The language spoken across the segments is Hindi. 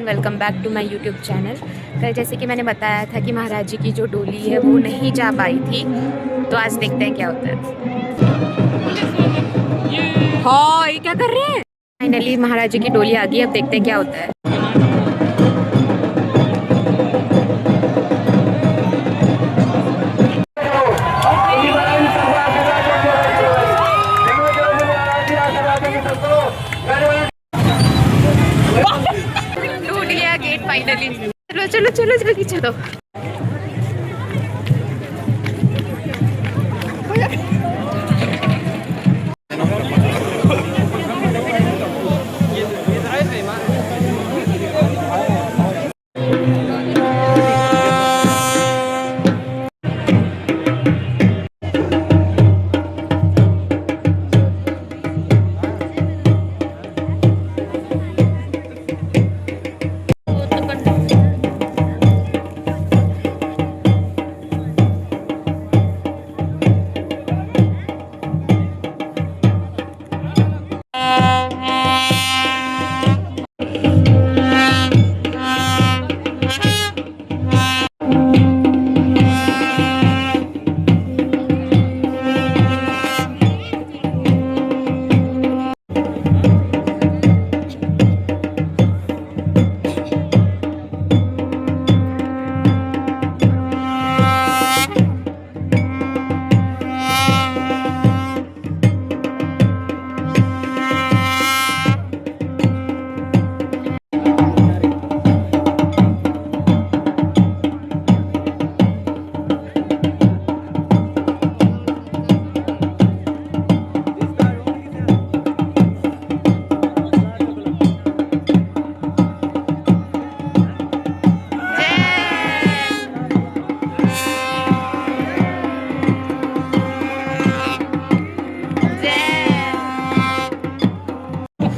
Welcome back to my YouTube channel. कल जैसे कि मैंने बताया था कि महाराज जी की जो डोली है वो नहीं जा पाई थी, तो आज देखते हैं क्या होता है। हाँ, ये क्या कर रहे हैं। फाइनली महाराज जी की डोली आ गई, अब देखते हैं क्या होता है। टूट गया गेट फाइनली। चलो चलो चलो जल्दी चलो।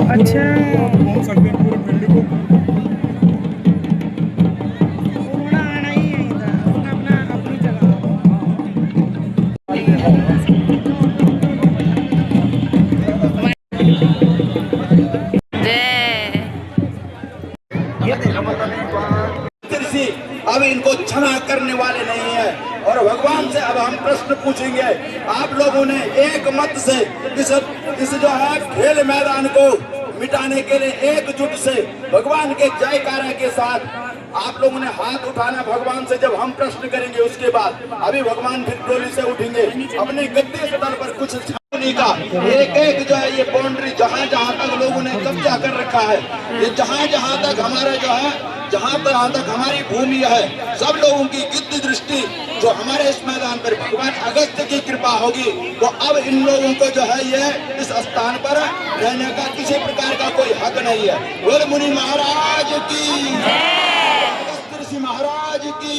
अच्छा घूम सकते हैं पूरे फील्ड को। थोड़ा आना ही है इधर, अपना अपनी जगह। अब इनको क्षमा करने वाले नहीं है और भगवान से अब हम प्रश्न पूछेंगे। आप लोगों ने एक मत से इस जो है खेल मैदान को मिटाने के लिए एकजुट से भगवान के जयकारा के साथ आप लोगों ने हाथ उठाना। भगवान से जब हम प्रश्न करेंगे उसके बाद अभी भगवान फिर डोली से उठेंगे अपने गद्दे स्थल पर। कुछ छावनी का एक एक जो है ये बाउंड्री जहाँ जहाँ तक लोगों ने कब्जा कर रखा है, ये जहाँ जहाँ तक हमारा जो है जहाँ तक हमारी भूमि है, सब लोगों की गिद्ध दृष्टि जो हमारे इस मैदान पर भगवान अगस्त्य की कृपा होगी, तो अब इन लोगों को जो है ये इस स्थान पर रहने का किसी प्रकार का कोई हक नहीं है। बोल मुनि महाराज की, अगस्त्य ऋषि महाराज की।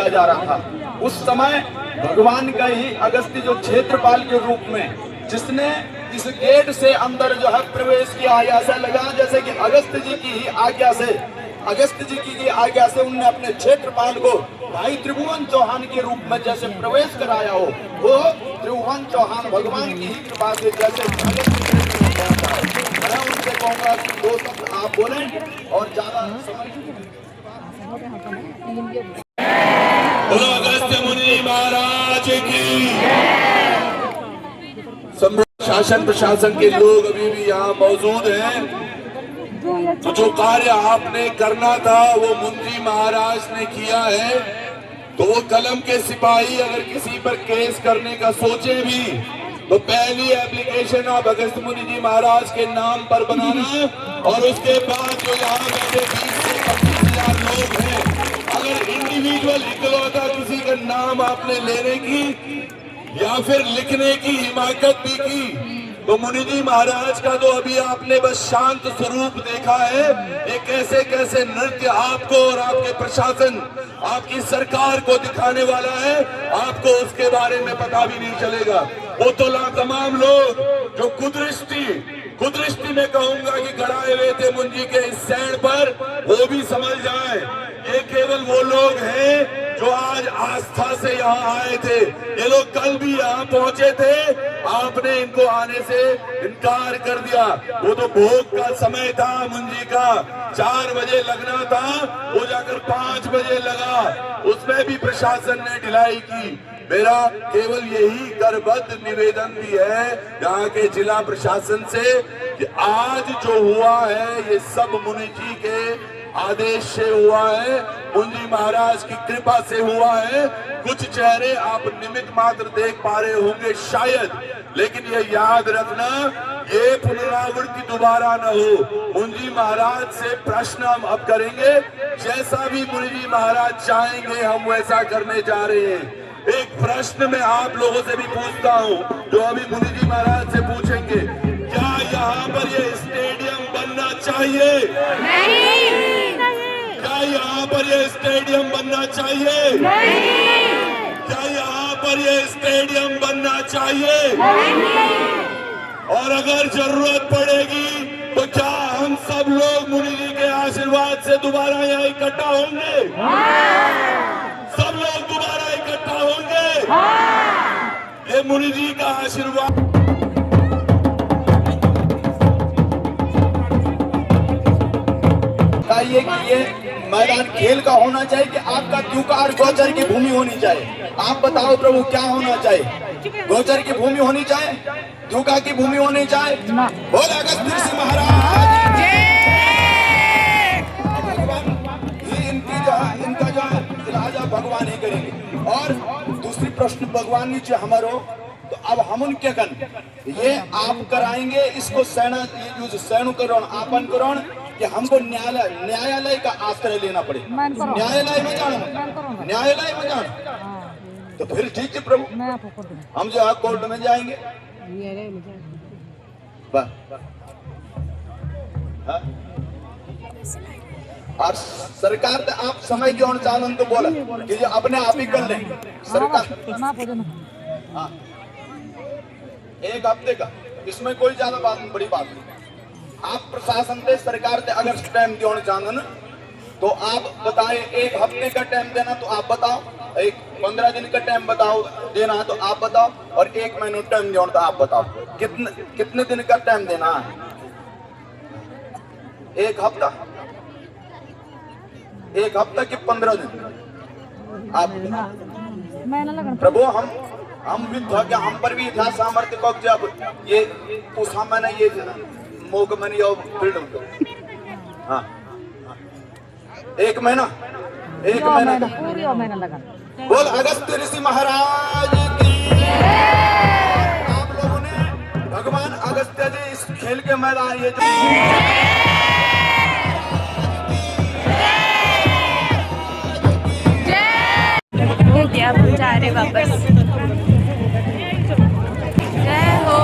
जा रहा था उस समय भगवान का ही अगस्त्य जो क्षेत्रपाल के रूप में जिसने इस गेट से अंदर जो है प्रवेश किया, ऐसा लगा जैसे कि अगस्त्य जी की ही आज्ञा से उन्होंने अपने क्षेत्रपाल को भाई त्रिभुवन चौहान के रूप में जैसे प्रवेश कराया हो। वो त्रिभुवन चौहान भगवान की ही कृपा से जैसे मैं उनसे कहूँगा कि दो शब्द आप बोलें और ज्यादा बोलो अगस्त्य मुनि महाराज की। शासन प्रशासन के लोग अभी भी यहाँ मौजूद हैं। तो जो कार्य आपने करना था वो मुंशी महाराज ने किया है। तो वो कलम के सिपाही अगर किसी पर केस करने का सोचे भी तो पहली एप्लीकेशन आप अगस्त्य मुनि जी महाराज के नाम पर बनाना, और उसके बाद जो यहाँ बैठे 20 से 25,000 लोग हैं, अगर इंडिविजुअल इकलौता किसी का नाम आपने लेने की या फिर लिखने की हिमाकत भी की तो मुनि जी महाराज का तो अभी आपने बस शांत स्वरूप देखा है। ये कैसे कैसे नृत्य आपको और आपके प्रशासन, आपकी सरकार को दिखाने वाला है, आपको उसके बारे में पता भी नहीं चलेगा। वो तो तमाम लोग जो कुदृष्टि में कहूंगा कि गड़ाए हुए थे मुंजी के इस सैंड पर, वो भी समझ जाए ये केवल वो लोग हैं जो आज आस्था से यहाँ आए थे। ये लोग कल भी यहाँ पहुंचे थे, आपने इनको आने से इनकार कर दिया। वो तो भोग का समय था मुंजी का, 4 बजे लगना था, वो जाकर 5 बजे लगा, उसमें भी प्रशासन ने ढिलाई की। मेरा केवल यही करबद्ध निवेदन भी है यहाँ के जिला प्रशासन से कि आज जो हुआ है ये सब मुनि जी के आदेश से हुआ है, मुंजी महाराज की कृपा से हुआ है। कुछ चेहरे आप निमित्त मात्र देख पा रहे होंगे शायद, लेकिन ये याद रखना ये पुनरावृत्ति दोबारा न हो। मुंजी महाराज से प्रश्न हम अब करेंगे, जैसा भी मुनि जी महाराज चाहेंगे हम वैसा करने जा रहे हैं। एक प्रश्न मैं आप लोगों से भी पूछता हूँ जो अभी मुनि जी महाराज से पूछेंगे, क्या यहाँ पर ये स्टेडियम बनना चाहिए? नहीं। क्या यहाँ पर ये स्टेडियम बनना चाहिए? नहीं। क्या यहाँ पर ये स्टेडियम बनना चाहिए? नहीं। और अगर जरूरत पड़ेगी तो क्या हम सब लोग मुनि जी के आशीर्वाद से दोबारा यहाँ इकट्ठा होंगे? सब लोग दोबारा इकट्ठा होंगे? ये मुनि जी का आशीर्वाद। ये मैदान खेल का होना चाहिए कि आपका त्योहार गोचर की भूमि होनी चाहिए? आप बताओ प्रभु क्या होना चाहिए? गोचर की भूमि होनी चाहिए, त्योहार की भूमि होनी चाहिए? बोल अगस्त ऋषि महाराज इनका जो इलाज भगवान ही करेंगे। और दूसरी प्रश्न भगवान नीचे हमारो, तो अब हम उनके कन ये आप कराएंगे इसको सैनुकरण आपन करण कि हमको न्यायालय का आश्रय लेना पड़े? न्यायालय में जाना तो फिर ठीक है प्रभु, हम जो है कोर्ट में जाएंगे। और सरकार तो आप समय के अनुसार उनको बोला कि जो अपने आप ही कर लेंगे सरकार। हाँ, 1 हफ्ते का, इसमें कोई ज्यादा बड़ी बात नहीं। आप प्रशासन से सरकार से अगर टाइम देना चाहते ना तो आप बताएं, 1 हफ्ते का टाइम देना तो आप बताओ, 15 दिन का टाइम बताओ देना है तो आप बताओ, और 1 महीने टाइम देना तो आप बताओ कितने दिन का टाइम देना है? 1 हफ्ता, 1 हफ्ता की 15 दिन आप प्रभु। हम भी था कि हम पर भी था सामर्थ्य को, जब ये पूछा मैंने ये मोक मैंने फ्रीडम को। हाँ, 1 महीना पूरी महीना लगा। बोल अगस्त ऋषि महाराज की। आप लोगों ने भगवान अगस्त्य जी इस खेल के मैदान ये क्या हम जा रहे वापस। जय हो।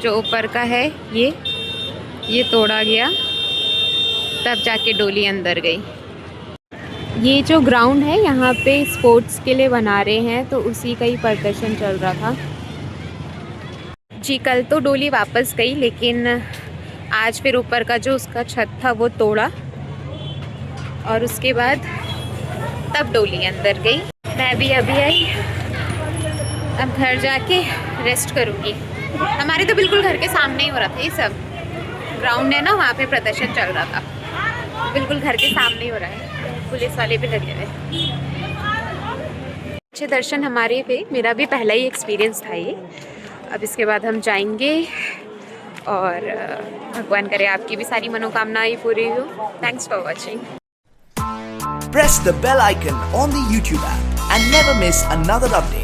जो ऊपर का है ये तोड़ा गया, तब जाके डोली अंदर गई। ये जो ग्राउंड है यहाँ पे स्पोर्ट्स के लिए बना रहे हैं, तो उसी का ही प्रदर्शन चल रहा था जी। कल तो डोली वापस गई, लेकिन आज फिर ऊपर का जो उसका छत था वो तोड़ा, और उसके बाद तब डोली अंदर गई। मैं भी अभी आई, अब घर जाके रेस्ट करूँगी। हमारे तो बिल्कुल घर के सामने ही हो रहा था, ये सब ग्राउंड है ना, वहाँ पे प्रदर्शन चल रहा था, बिल्कुल घर के सामने ही हो रहा है। पुलिस वाले भी लगे हुए। अच्छे दर्शन हमारे पे, मेरा भी पहला ही एक्सपीरियंस था ये। अब इसके बाद हम जाएंगे और भगवान करे आपकी भी सारी मनोकामनाएं पूरी हो। Thanks for watching. Press the bell icon on the YouTube app and never miss another update.